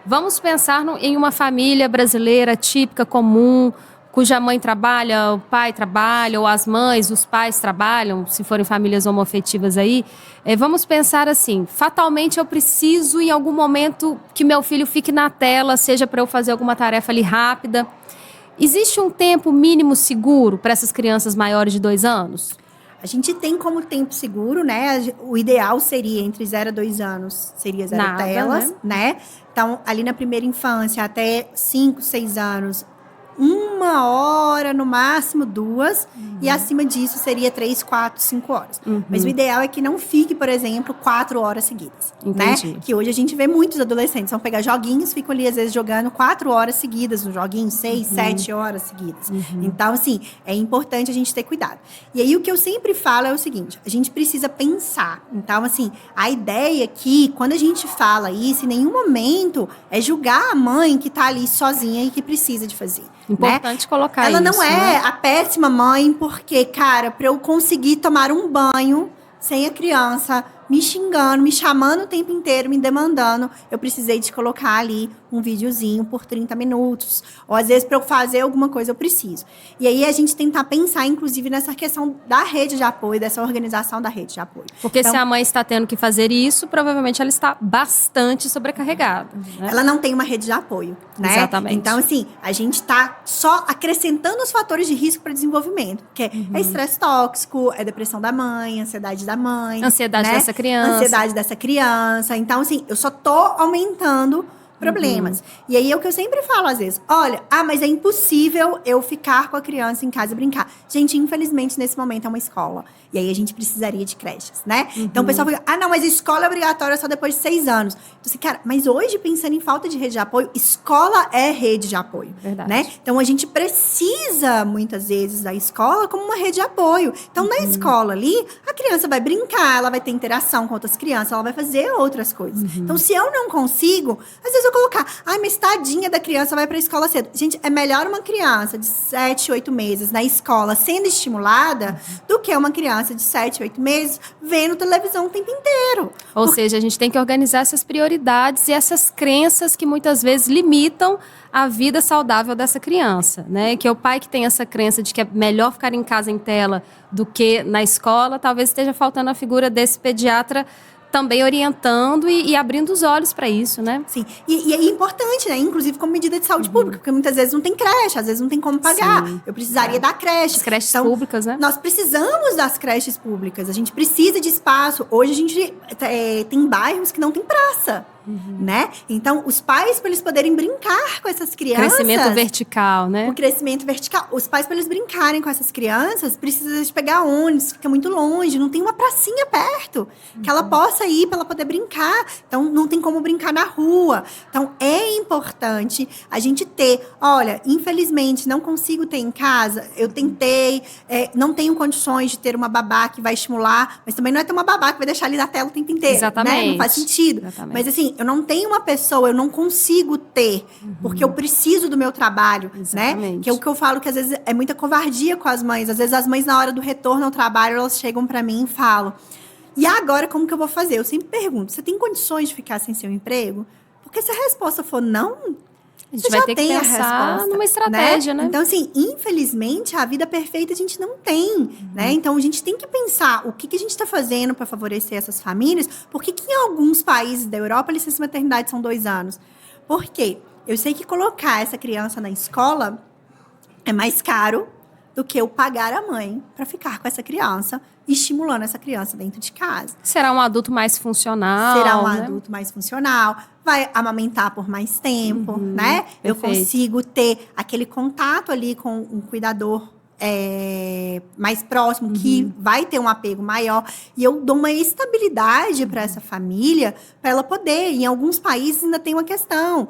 vamos pensar em uma família brasileira típica, comum, cuja mãe trabalha, o pai trabalha, ou as mães, os pais trabalham, se forem famílias homoafetivas aí. Vamos pensar assim, fatalmente eu preciso em algum momento que meu filho fique na tela, seja para eu fazer alguma tarefa ali rápida. Existe um tempo mínimo seguro para essas crianças maiores de 2 anos? A gente tem como tempo seguro, né? O ideal seria entre 0 a 2 anos, seria 0 telas, né? Então, ali na primeira infância, até 5, 6 anos, 1 hora, no máximo 2, e acima disso seria 3, 4, 5 horas. Mas o ideal é que não fique, por exemplo, 4 horas seguidas. Entendi. Né? Que hoje a gente vê muitos adolescentes, vão pegar joguinhos, ficam ali às vezes jogando 4 horas seguidas no joguinho, 6, 7 horas seguidas. Então, assim, é importante a gente ter cuidado. E aí o que eu sempre falo é o seguinte, a gente precisa pensar. Então, assim, a ideia aqui, quando a gente fala isso, em nenhum momento é julgar a mãe que tá ali sozinha e que precisa de fazer. Importante colocar Ela isso. Ela não é a péssima mãe, porque, cara, para eu conseguir tomar um banho sem a criança me xingando, me chamando o tempo inteiro, me demandando, eu precisei de colocar ali um videozinho por 30 minutos. Ou às vezes, para eu fazer alguma coisa, eu preciso. E aí, a gente tentar pensar, inclusive, nessa questão da rede de apoio, dessa organização da rede de apoio. Porque então, se a mãe está tendo que fazer isso, provavelmente ela está bastante sobrecarregada. Né? Ela não tem uma rede de apoio, né? Exatamente. Então, assim, a gente está só acrescentando os fatores de risco para desenvolvimento. Que é estresse tóxico, é depressão da mãe, ansiedade da mãe. Ansiedade né? dessa criança. Ansiedade dessa criança. Então, assim, eu só tô aumentando problemas. E aí é o que eu sempre falo às vezes. Olha, mas é impossível eu ficar com a criança em casa e brincar. Gente, infelizmente, nesse momento é uma escola. E aí a gente precisaria de creches, né? Então o pessoal fica, não, mas a escola é obrigatória só depois de 6 anos. Então assim, cara, mas hoje, pensando em falta de rede de apoio, escola é rede de apoio. Verdade. Né? Então a gente precisa, muitas vezes, da escola como uma rede de apoio. Então, na escola ali, a criança vai brincar, ela vai ter interação com outras crianças, ela vai fazer outras coisas. Então, se eu não consigo, às vezes eu colocar, mas tadinha da criança, vai pra escola cedo. Gente, é melhor uma criança de 7, 8 meses na escola sendo estimulada do que uma criança de 7, 8 meses vendo televisão o tempo inteiro. Ou seja, a gente tem que organizar essas prioridades e essas crenças que muitas vezes limitam a vida saudável dessa criança, né? Que é o pai que tem essa crença de que é melhor ficar em casa em tela do que na escola, talvez esteja faltando a figura desse pediatra também orientando e abrindo os olhos para isso, né? Sim, e é importante, né? Inclusive como medida de saúde pública, porque muitas vezes não tem creche, às vezes não tem como pagar. Sim. Eu precisaria da creche. As creches então, públicas, né? Nós precisamos das creches públicas, a gente precisa de espaço. Hoje a gente tem bairros que não tem praça. Né? Então, os pais, para eles poderem brincar com essas crianças... Crescimento vertical, né? O crescimento vertical. Os pais, para eles brincarem com essas crianças, precisam de pegar ônibus, fica muito longe, não tem uma pracinha perto que ela possa ir para ela poder brincar. Então, não tem como brincar na rua. Então, é importante a gente ter... Olha, infelizmente, não consigo ter em casa. Eu tentei, não tenho condições de ter uma babá que vai estimular, mas também não é ter uma babá que vai deixar ali na tela o tempo inteiro. Exatamente. Né? Não faz sentido. Exatamente. Mas, assim, eu não tenho uma pessoa, eu não consigo ter, porque eu preciso do meu trabalho, Exatamente. né? Que é o que eu falo que às vezes é muita covardia com as mães. Às vezes as mães, na hora do retorno ao trabalho, elas chegam pra mim e falam, e agora como que eu vou fazer? Eu sempre pergunto, você tem condições de ficar sem seu emprego? Porque se a resposta for não, A gente você vai já ter que tem a pensar resposta, numa estratégia, né? Então, assim, infelizmente, a vida perfeita a gente não tem, né? Então, a gente tem que pensar o que a gente está fazendo para favorecer essas famílias. Por que em alguns países da Europa, a licença maternidade são 2 anos? Por quê? Eu sei que colocar essa criança na escola é mais caro do que eu pagar a mãe para ficar com essa criança, estimulando essa criança dentro de casa. Será um adulto mais funcional, Será um né? adulto mais funcional, vai amamentar por mais tempo, né? Eu perfeito. consigo ter aquele contato ali com um cuidador mais próximo, que vai ter um apego maior. E eu dou uma estabilidade para essa família, para ela poder. Em alguns países ainda tem uma questão.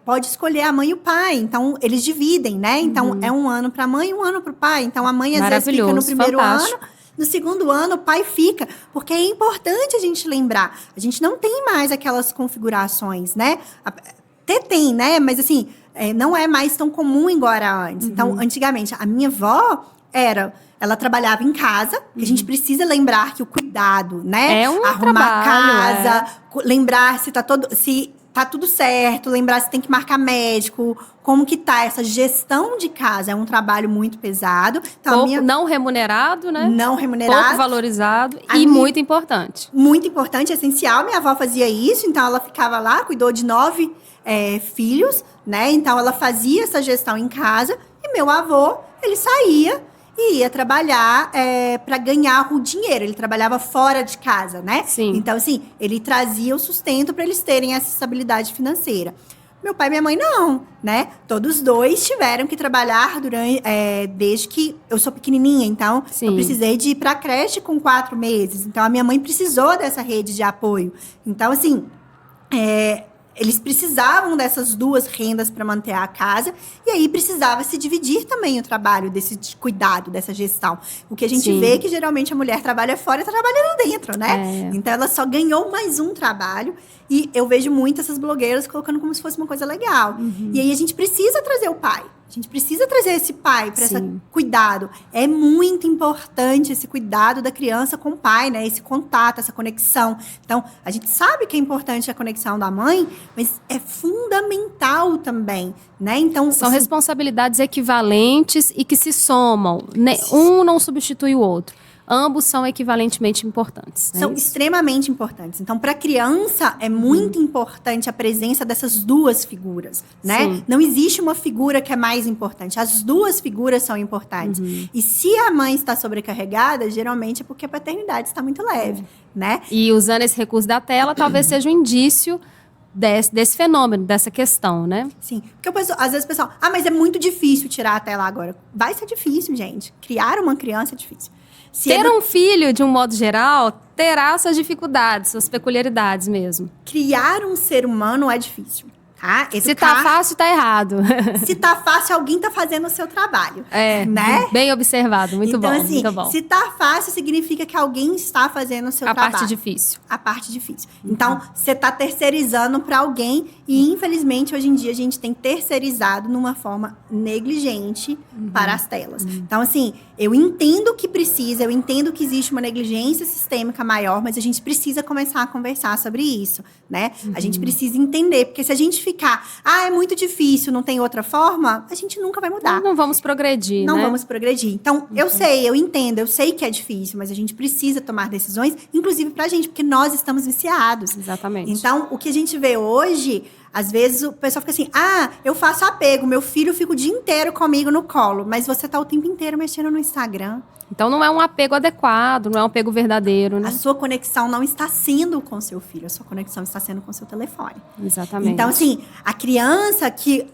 Pode escolher a mãe e o pai. Então, eles dividem, né? Então, é 1 ano para a mãe e 1 ano para o pai. Então, a mãe, às vezes, fica no primeiro fantástico. ano. No segundo ano, o pai fica. Porque é importante a gente lembrar. A gente não tem mais aquelas configurações, né? Até tem, né? Mas, assim, não é mais tão comum igual antes. Então, antigamente, a minha avó ela trabalhava em casa, que a gente precisa lembrar que o cuidado, né? É um arrumar trabalho, a casa, lembrar se tá tudo certo, lembrar se tem que marcar médico, como que tá essa gestão de casa. É um trabalho muito pesado. Então, Pouco não remunerado, né? Não remunerado. Pouco valorizado e muito importante. Muito importante, essencial. Minha avó fazia isso, então ela ficava lá, cuidou de 9 filhos, né? Então ela fazia essa gestão em casa e meu avô, ele saía e ia trabalhar para ganhar o dinheiro. Ele trabalhava fora de casa, né? Sim. Então, assim, ele trazia o sustento para eles terem essa estabilidade financeira. Meu pai e minha mãe não, né? Todos dois tiveram que trabalhar desde que eu sou pequenininha. Então, Sim. eu precisei de ir para a creche com 4 meses. Então, a minha mãe precisou dessa rede de apoio. Então, assim, eles precisavam dessas 2 rendas para manter a casa. E aí, precisava se dividir também o trabalho desse cuidado, dessa gestão. O que a gente vê é que, geralmente, a mulher trabalha fora e está trabalhando dentro, né? Então, ela só ganhou mais um trabalho. E eu vejo muito essas blogueiras colocando como se fosse uma coisa legal. E aí, a gente precisa trazer o pai. A gente precisa trazer esse pai para esse cuidado. É muito importante esse cuidado da criança com o pai, né? Esse contato, essa conexão. Então, a gente sabe que é importante a conexão da mãe, mas é fundamental também, né? Então, são responsabilidades equivalentes e que se somam. Um não substitui o outro. Ambos são equivalentemente importantes. São extremamente importantes. Então, para a criança, é muito importante a presença dessas 2 figuras, né? Sim. Não existe uma figura que é mais importante. As 2 figuras são importantes. E se a mãe está sobrecarregada, geralmente é porque a paternidade está muito leve, né? E usando esse recurso da tela, talvez seja um indício desse fenômeno, dessa questão, né? Sim, porque às vezes o pessoal, mas é muito difícil tirar a tela agora. Vai ser difícil, gente. Criar uma criança é difícil. Ter um filho, de um modo geral, terá suas dificuldades, suas peculiaridades mesmo. Criar um ser humano é difícil. Tá? Se tá fácil, tá errado. Se tá fácil, alguém tá fazendo o seu trabalho. Né? Bem observado, muito bom. Assim, muito bom. Se tá fácil, significa que alguém está fazendo o seu trabalho. A parte difícil. A parte difícil. Então, você tá terceirizando para alguém e, infelizmente, hoje em dia, a gente tem terceirizado numa forma negligente para as telas. Então, assim, eu entendo que precisa, eu entendo que existe uma negligência sistêmica maior, mas a gente precisa começar a conversar sobre isso, né? A gente precisa entender, porque se a gente ficar, é muito difícil, não tem outra forma, a gente nunca vai mudar. Não vamos progredir, Não vamos progredir. Então, eu sei, eu entendo, eu sei que é difícil, mas a gente precisa tomar decisões, inclusive pra gente, porque nós estamos viciados. Exatamente. Então, o que a gente vê hoje, às vezes o pessoal fica assim, eu faço apego, meu filho fica o dia inteiro comigo no colo, mas você tá o tempo inteiro mexendo no Instagram. Então não é um apego adequado, não é um apego verdadeiro, né? A sua conexão não está sendo com seu filho, a sua conexão está sendo com seu telefone. Exatamente. Então, assim, a criança que...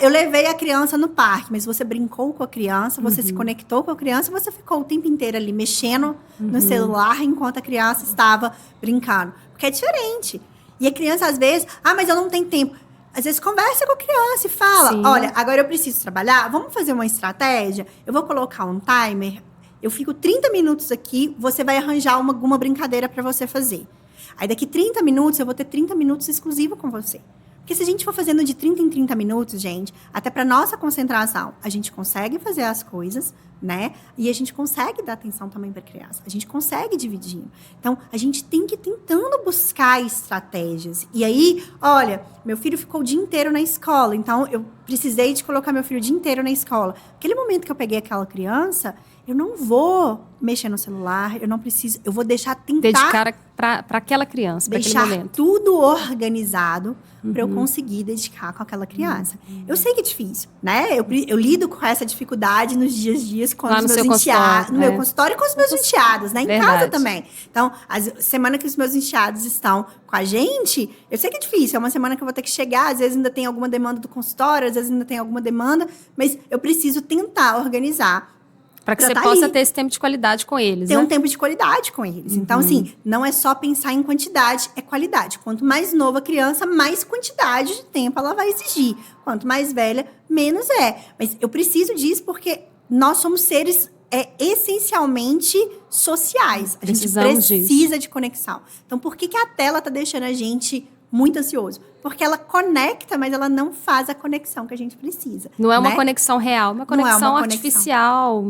eu levei a criança no parque, mas você brincou com a criança, você se conectou com a criança, você ficou o tempo inteiro ali mexendo no celular enquanto a criança estava brincando. Porque é diferente. E a criança, às vezes, mas eu não tenho tempo. Às vezes, conversa com a criança e fala, Sim. olha, agora eu preciso trabalhar, vamos fazer uma estratégia? Eu vou colocar um timer, eu fico 30 minutos aqui, você vai arranjar alguma brincadeira para você fazer. Aí, daqui 30 minutos, eu vou ter 30 minutos exclusivo com você. Porque se a gente for fazendo de 30 em 30 minutos, gente, até para nossa concentração, a gente consegue fazer as coisas, né? E a gente consegue dar atenção também para a criança. A gente consegue dividir. Então, a gente tem que ir tentando buscar estratégias. E aí, olha, meu filho ficou o dia inteiro na escola, então eu precisei de colocar meu filho o dia inteiro na escola. Aquele momento que eu peguei aquela criança, eu não vou mexer no celular, eu não preciso, eu vou tentar dedicar para aquela criança, para aquele momento. Deixar tudo organizado para eu conseguir dedicar com aquela criança. Eu sei que é difícil, né? Eu lido com essa dificuldade nos dias com lá os no meus enteados, no meu é. consultório e com os meus enteados, né? Em Verdade. casa também. Então, a semana que os meus enteados estão com a gente, eu sei que é difícil. É uma semana que eu vou ter que chegar, às vezes ainda tem alguma demanda do consultório, às vezes ainda tem alguma demanda, mas eu preciso tentar organizar. Para que você possa ter esse tempo de qualidade com eles, ter um tempo de qualidade com eles. Então, assim, não é só pensar em quantidade, é qualidade. Quanto mais nova a criança, mais quantidade de tempo ela vai exigir. Quanto mais velha, menos é. Mas eu preciso disso porque nós somos seres essencialmente sociais. A gente precisa de conexão. Então, por que a tela está deixando a gente muito ansioso? Porque ela conecta, mas ela não faz a conexão que a gente precisa. Não é uma né? conexão real, uma conexão artificial,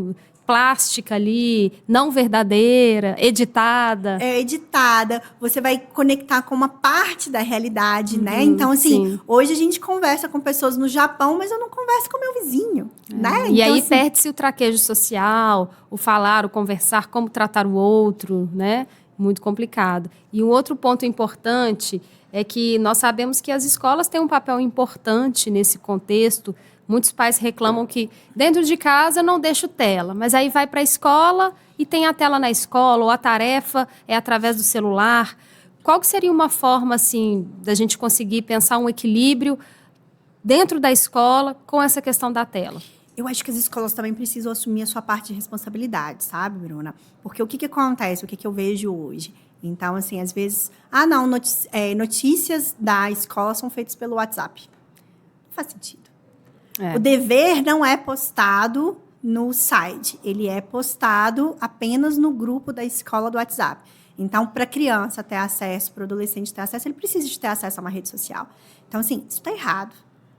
plástica ali, não verdadeira, editada. É editada, você vai conectar com uma parte da realidade, né? Então, assim, hoje a gente conversa com pessoas no Japão, mas eu não converso com meu vizinho, né? E então, aí assim, perde-se o traquejo social, o falar, o conversar, como tratar o outro, né? Muito complicado. E um outro ponto importante é que nós sabemos que as escolas têm um papel importante nesse contexto. Muitos pais reclamam que dentro de casa não deixo tela, mas aí vai para a escola e tem a tela na escola, ou a tarefa é através do celular. Qual que seria uma forma, assim, da gente conseguir pensar um equilíbrio dentro da escola com essa questão da tela? Eu acho que as escolas também precisam assumir a sua parte de responsabilidade, sabe, Bruna? Porque o que acontece, o que eu vejo hoje? Então, assim, às vezes... notícias da escola são feitas pelo WhatsApp. Não faz sentido. O dever não é postado no site. Ele é postado apenas no grupo da escola do WhatsApp. Então, para a criança ter acesso, para o adolescente ter acesso, ele precisa de ter acesso a uma rede social. Então, assim, isso está errado.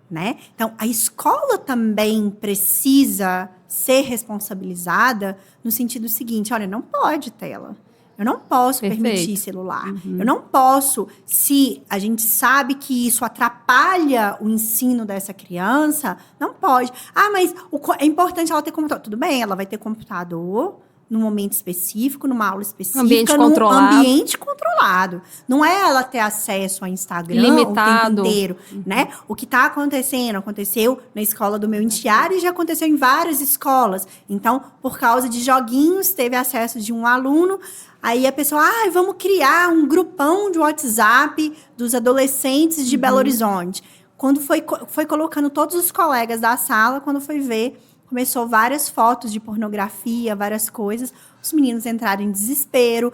Né? Então, a escola também precisa ser responsabilizada no sentido seguinte, olha, não pode tela. Eu não posso permitir celular. Eu não posso, se a gente sabe que isso atrapalha o ensino dessa criança, não pode. Mas é importante ela ter computador. Tudo bem, ela vai ter computador, num momento específico, numa aula específica, Ambiente num controlado. ambiente controlado. Não é ela ter acesso ao Instagram Limitado. o tempo inteiro, né? O que está acontecendo, aconteceu na escola do meu enteado e já aconteceu em várias escolas. Então, por causa de joguinhos, teve acesso de um aluno, aí a pessoa, vamos criar um grupão de WhatsApp dos adolescentes de Belo Horizonte. Quando foi colocando todos os colegas da sala, quando foi ver, começou várias fotos de pornografia, várias coisas. Os meninos entraram em desespero,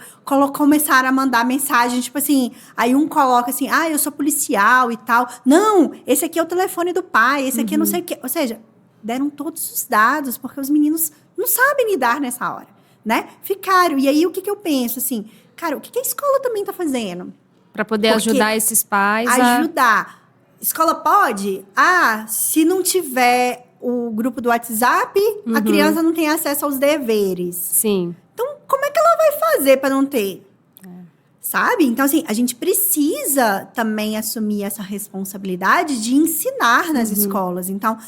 começaram a mandar mensagem, tipo assim, aí um coloca assim, eu sou policial e tal. Não, esse aqui é o telefone do pai, esse aqui é não sei o quê. Ou seja, deram todos os dados, porque os meninos não sabem lidar nessa hora, né? Ficaram. E aí, o que eu penso, assim, cara, o que a escola também tá fazendo? Para poder ajudar esses pais Ajudar. Escola pode? Se não tiver o grupo do WhatsApp, a criança não tem acesso aos deveres. Sim. Então, como é que ela vai fazer para não ter? Sabe? Então, assim, a gente precisa também assumir essa responsabilidade de ensinar nas escolas. Então,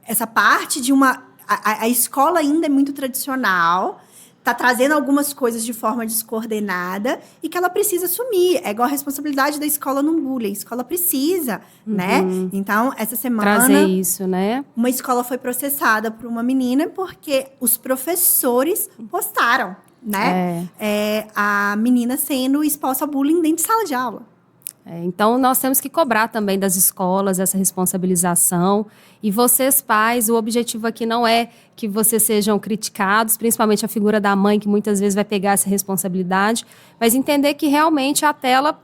essa parte de uma... A escola ainda é muito tradicional, está trazendo algumas coisas de forma descoordenada e que ela precisa assumir. É igual a responsabilidade da escola no bullying. A escola precisa, né? Então, essa semana... Trazer isso, né? Uma escola foi processada por uma menina porque os professores postaram, né? A menina sendo exposta a bullying dentro de sala de aula. Então, nós temos que cobrar também das escolas essa responsabilização. E vocês, pais, o objetivo aqui não é que vocês sejam criticados, principalmente a figura da mãe, que muitas vezes vai pegar essa responsabilidade, mas entender que realmente a tela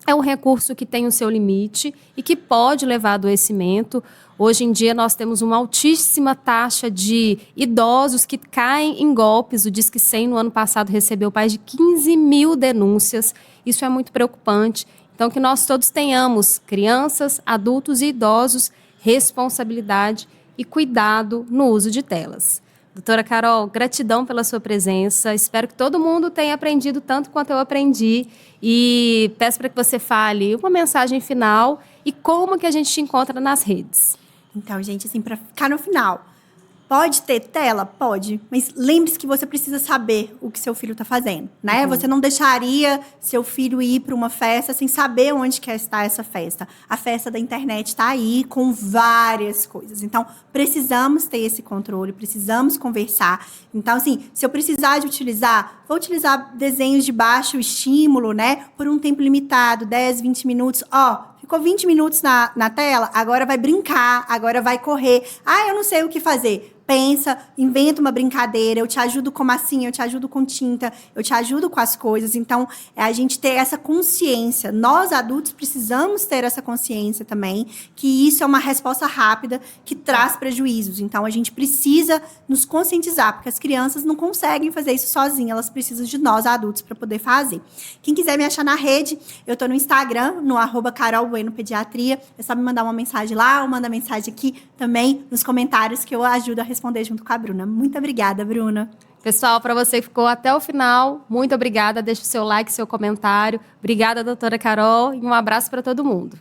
é um recurso que tem o seu limite e que pode levar a adoecimento. Hoje em dia, nós temos uma altíssima taxa de idosos que caem em golpes. O Disque 100, no ano passado, recebeu mais de 15 mil denúncias. Isso é muito preocupante. Então, que nós todos tenhamos, crianças, adultos e idosos, responsabilidade e cuidado no uso de telas. Doutora Carol, gratidão pela sua presença. Espero que todo mundo tenha aprendido tanto quanto eu aprendi. E peço para que você fale uma mensagem final e como que a gente te encontra nas redes. Então, gente, assim, para ficar no final... Pode ter tela? Pode. Mas lembre-se que você precisa saber o que seu filho está fazendo, né? Você não deixaria seu filho ir para uma festa sem saber onde quer estar essa festa. A festa da internet está aí com várias coisas. Então, precisamos ter esse controle, precisamos conversar. Então, assim, se eu precisar de utilizar, vou utilizar desenhos de baixo estímulo, né? Por um tempo limitado, 10, 20 minutos. Ficou 20 minutos na tela, agora vai brincar, agora vai correr. Eu não sei o que fazer. Pensa, inventa uma brincadeira, eu te ajudo com massinha, eu te ajudo com tinta, eu te ajudo com as coisas. Então, é a gente ter essa consciência. Nós, adultos, precisamos ter essa consciência também, que isso é uma resposta rápida que traz prejuízos. Então, a gente precisa nos conscientizar, porque as crianças não conseguem fazer isso sozinhas, elas precisam de nós, adultos, para poder fazer. Quem quiser me achar na rede, eu estou no Instagram, no @carolbuenopediatria. É só me mandar uma mensagem lá, ou manda mensagem aqui também nos comentários que eu ajudo a responder junto com a Bruna. Muito obrigada, Bruna. Pessoal, para você que ficou até o final, muito obrigada. Deixe o seu like, seu comentário. Obrigada, doutora Carol, e um abraço para todo mundo.